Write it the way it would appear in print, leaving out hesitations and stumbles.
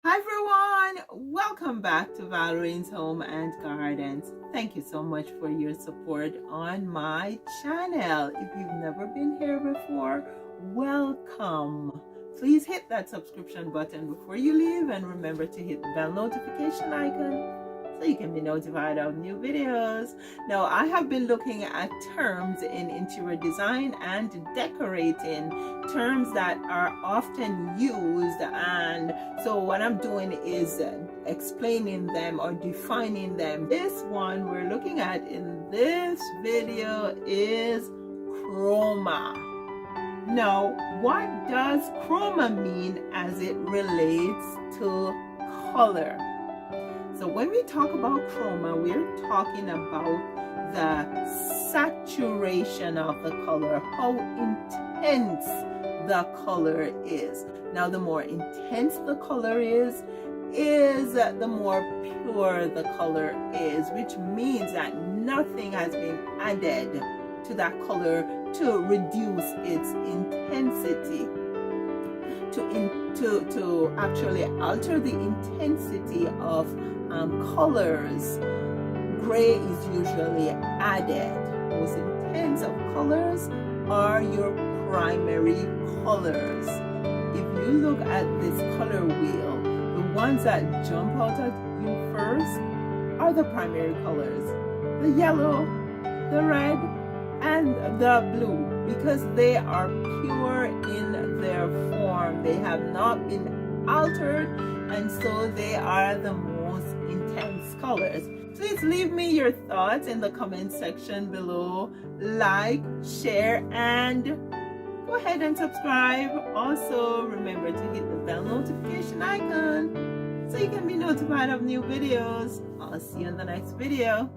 Hi everyone, welcome back to Valerine's Home and Gardens. Thank you so much for your support on my channel. If you've never been here before, welcome. Please hit that subscription button before you leave and remember to hit the bell notification icon so you can be notified of new videos. Now, I have been looking at terms in interior design and decorating, terms that are often used, and so what I'm doing is explaining them or defining them. This one we're looking at in this video is CHROMA. Now, what does CHROMA mean as it relates to color? So when we talk about CHROMA, we're talking about the saturation of the color, how intense the color is. Now, the more intense the color is the more pure the color is, which means that nothing has been added to that color to reduce its intensity, to actually alter the intensity of colors. Gray is usually added. Most intense of colors are your primary colors. If you look at this color wheel, the ones that jump out at you first are the primary colors: the yellow, the red, and the blue, because they are pure in their form. They have not been altered, and so they are the most intense colors. Please leave me your thoughts in the comment section below. Like, share, and go ahead and subscribe. Also, remember to hit the bell notification icon so you can be notified of new videos. I'll see you in the next video.